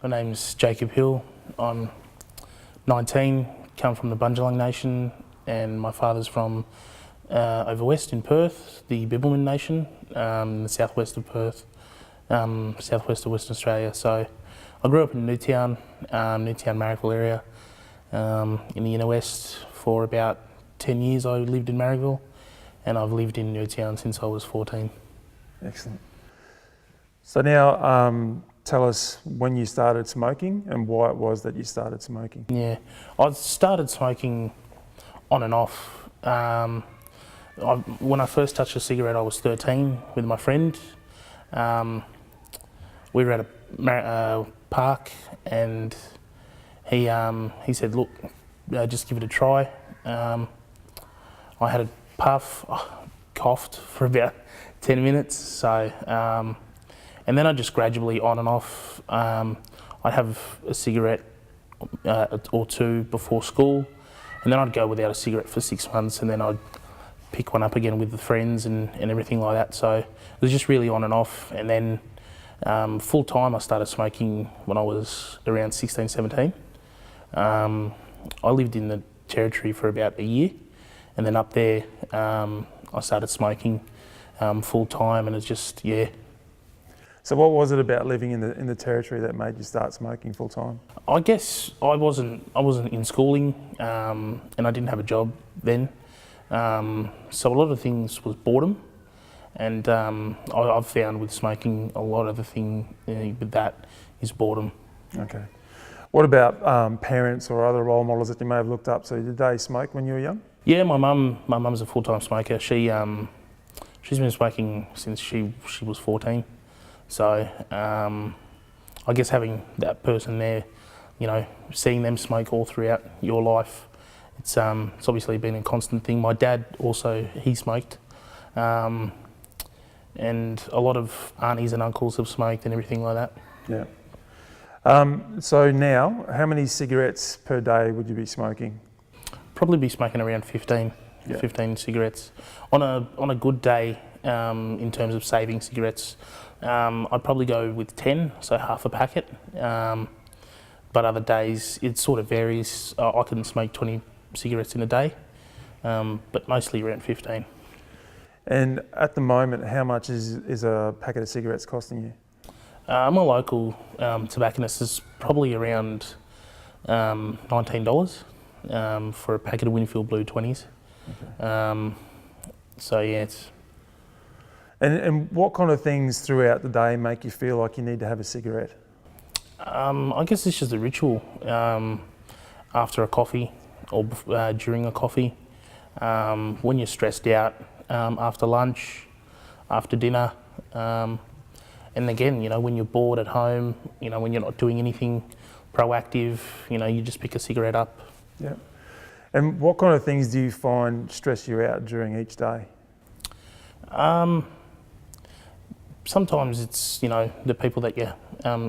My name's Jacob Hill. I'm 19, come from the Bundjalung Nation, and my father's from over west in Perth, the Bibbulmun Nation, the southwest of Perth, southwest of Western Australia. So I grew up in Newtown, Marrickville area, in the inner west for about 10 years. I lived in Marrickville, and I've lived in Newtown since I was 14. Excellent. So now tell us when you started smoking and why it was that you started smoking. Yeah, I started smoking on and off. When I first touched a cigarette, I was 13 with my friend. We were at a park, and he said, "Look, just give it a try." I had a puff, coughed for about 10 minutes. So, and then I just gradually on and off. I'd have a cigarette or two before school, and then I'd go without a cigarette for 6 months, and then I'd pick one up again with the friends and everything like that. So it was just really on and off. And then full time I started smoking when I was around 16, 17. I lived in the Territory for about a year, and then up there I started smoking full time, and it's just, yeah. So what was it about living in the Territory that made you start smoking full time? I guess I wasn't in schooling, and I didn't have a job then. So a lot of things was boredom, and I've found with smoking a lot of the thing with that is boredom. Okay. What about parents or other role models that you may have looked up to? Did they smoke when you were young? Yeah, my mum's a full-time smoker. She's been smoking since she was 14. So I guess having that person there, you know, seeing them smoke all throughout your life, it's obviously been a constant thing. My dad also, he smoked, and a lot of aunties and uncles have smoked and everything like that. Yeah. So now, how many cigarettes per day would you be smoking? Probably be smoking around 15 cigarettes. On a good day, in terms of saving cigarettes, I'd probably go with 10, so half a packet. But other days, it sort of varies. I can smoke 20 cigarettes in a day, but mostly around 15. And at the moment, how much is a packet of cigarettes costing you? My local tobacconist is probably around $19 for a packet of Winfield Blue 20s. Okay. So yeah, it's... And what kind of things throughout the day make you feel like you need to have a cigarette? I guess it's just a ritual. After a coffee or during a coffee, when you're stressed out, after lunch, after dinner, and again, you know, when you're bored at home, you know, when you're not doing anything proactive, you know, you just pick a cigarette up. Yeah. And what kind of things do you find stress you out during each day? Sometimes it's, you know, the people that you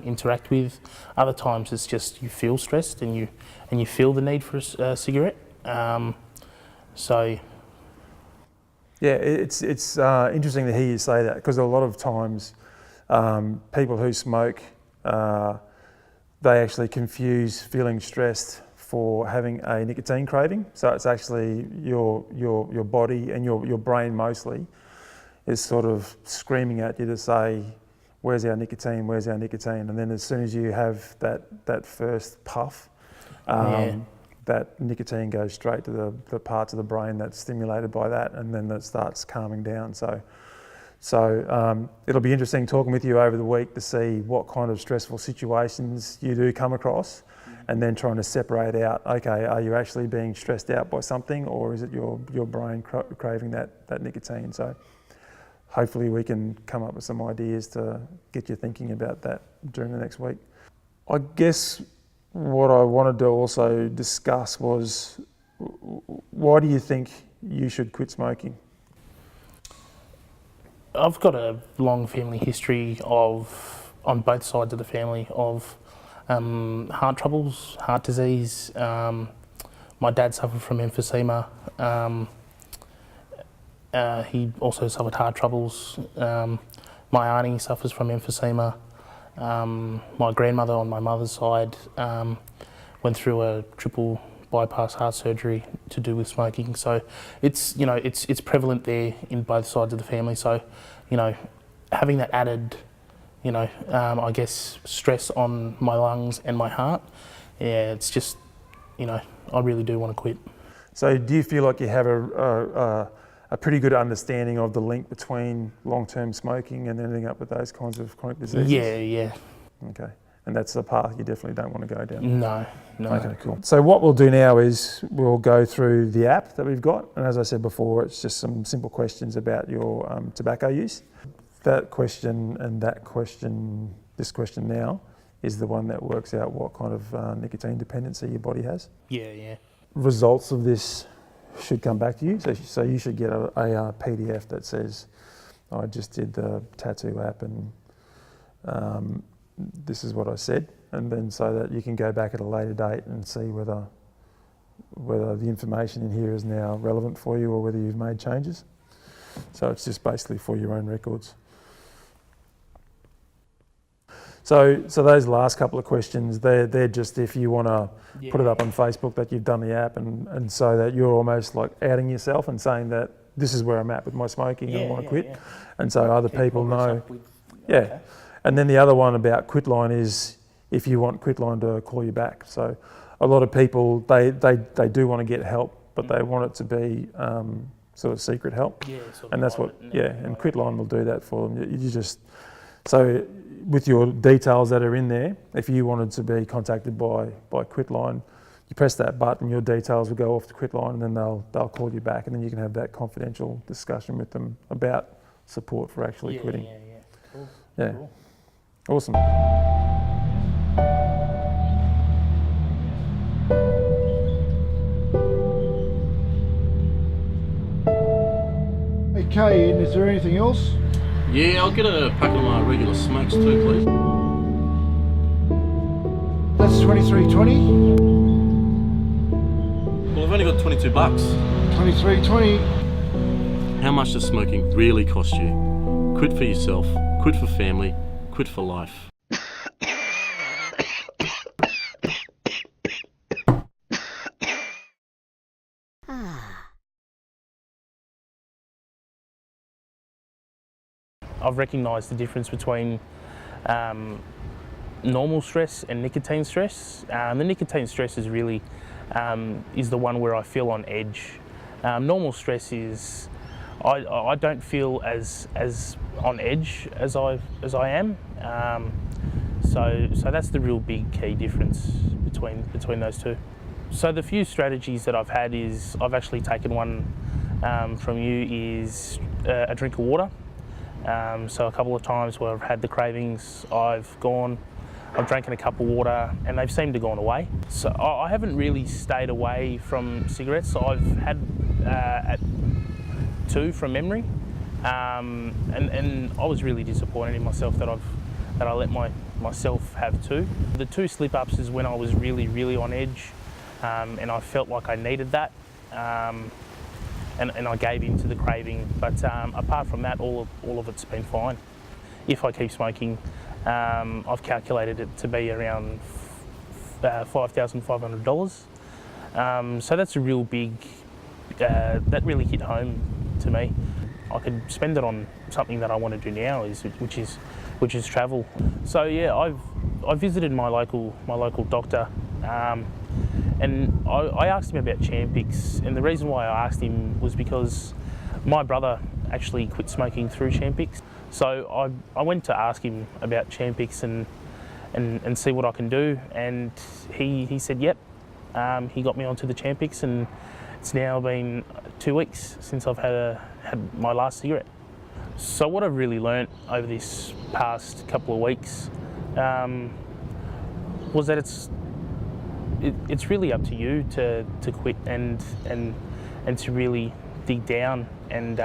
interact with. Other times it's just you feel stressed and you feel the need for a cigarette. So. Yeah, it's interesting to hear you say that, because a lot of times people who smoke, they actually confuse feeling stressed for having a nicotine craving. So it's actually your body and your brain mostly is sort of screaming at you to say, "Where's our nicotine? Where's our nicotine?" And then as soon as you have that first puff, that nicotine goes straight to the parts of the brain that's stimulated by that, and then that starts calming down. So it'll be interesting talking with you over the week to see what kind of stressful situations you do come across, and then trying to separate out, okay, are you actually being stressed out by something, or is it your brain craving that nicotine? So hopefully we can come up with some ideas to get you thinking about that during the next week. I guess what I wanted to also discuss was, why do you think you should quit smoking? I've got a long family history on both sides of the family of heart troubles, heart disease. My dad suffered from emphysema. He also suffered heart troubles. My auntie suffers from emphysema. My grandmother on my mother's side went through a triple bypass heart surgery to do with smoking. So it's, you know, it's prevalent there in both sides of the family. So, you know, having that added, you know, I guess stress on my lungs and my heart, yeah, it's just, you know, I really do want to quit. So do you feel like you have a pretty good understanding of the link between long-term smoking and ending up with those kinds of chronic diseases? Yeah. Okay. And that's the path you definitely don't want to go down? No. Okay, cool. So what we'll do now is we'll go through the app that we've got. And as I said before, it's just some simple questions about your tobacco use. That question and that question, this question now, is the one that works out what kind of nicotine dependency your body has. Yeah. Results of this should come back to you. So you should get a PDF that says, I just did the TATU app and this is what I said. And then so that you can go back at a later date and see whether the information in here is now relevant for you or whether you've made changes. So it's just basically for your own records. So those last couple of questions, they're just if you want to put it up on Facebook that you've done the app and so that you're almost like outing yourself and saying that this is where I'm at with my smoking and I want to quit. Yeah. And so other people know. Okay. And then the other one about Quitline is if you want Quitline to call you back. So a lot of people, they do want to get help, but they want it to be sort of secret help. Yeah, and that's what, and Quitline will do that for them. You just, so with your details that are in there, if you wanted to be contacted by Quitline, you press that button, your details will go off to Quitline and then they'll call you back and then you can have that confidential discussion with them about support for actually quitting. Yeah. Cool. Yeah. Cool. Awesome. Okay, and is there anything else? Yeah, I'll get a packet of my regular smokes too, please. That's $23.20. Well, I've only got 22 bucks. $23.20. How much does smoking really cost you? Quit for yourself, quit for family, quit for life. I've recognised the difference between normal stress and nicotine stress. The nicotine stress is really is the one where I feel on edge. Normal stress is I don't feel as on edge as I am. So that's the real big key difference between those two. So the few strategies that I've had is I've actually taken one from you is a drink of water. So a couple of times where I've had the cravings, I've drank a cup of water and they've seemed to gone away. So I haven't really stayed away from cigarettes. I've had 2 from memory, and I was really disappointed in myself that I let myself have 2. The 2 slip-ups is when I was really on edge, and I felt like I needed that. And I gave in to the craving, but apart from that, all of it's been fine. If I keep smoking, I've calculated it to be around $5,500. So that's a real big, that really hit home to me. I could spend it on something that I want to do now, which is travel. So yeah, I visited my local doctor. And I asked him about Champix, and the reason why I asked him was because my brother actually quit smoking through Champix. So I went to ask him about Champix and see what I can do, and he said yep. He got me onto the Champix, and it's now been 2 weeks since I've had my last cigarette. So what I've really learnt over this past couple of weeks was that it's really up to you to quit and to really dig down and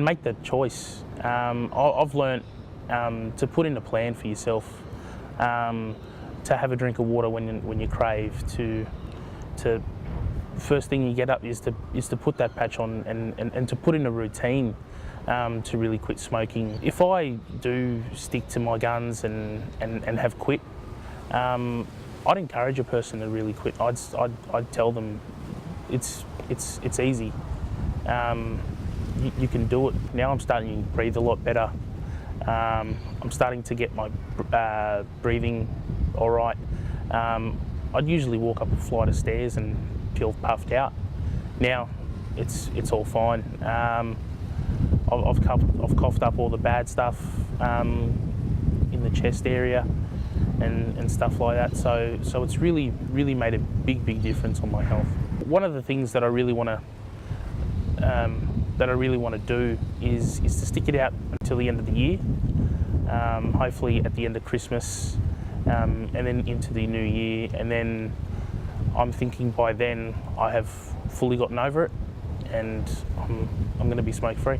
make that choice. I've learnt to put in a plan for yourself, to have a drink of water when you crave, to first thing you get up is to put that patch on and to put in a routine to really quit smoking. If I do stick to my guns and have quit, I'd encourage a person to really quit. I'd tell them it's easy. You can do it. Now I'm starting to breathe a lot better. I'm starting to get my breathing all right. I'd usually walk up a flight of stairs and feel puffed out. Now it's all fine. I've coughed up all the bad stuff in the chest area and stuff like that. So it's really made a big difference on my health. One of the things that I really want to do is to stick it out until the end of the year. Hopefully at the end of Christmas, and then into the new year, and then I'm thinking by then I have fully gotten over it, and I'm going to be smoke free.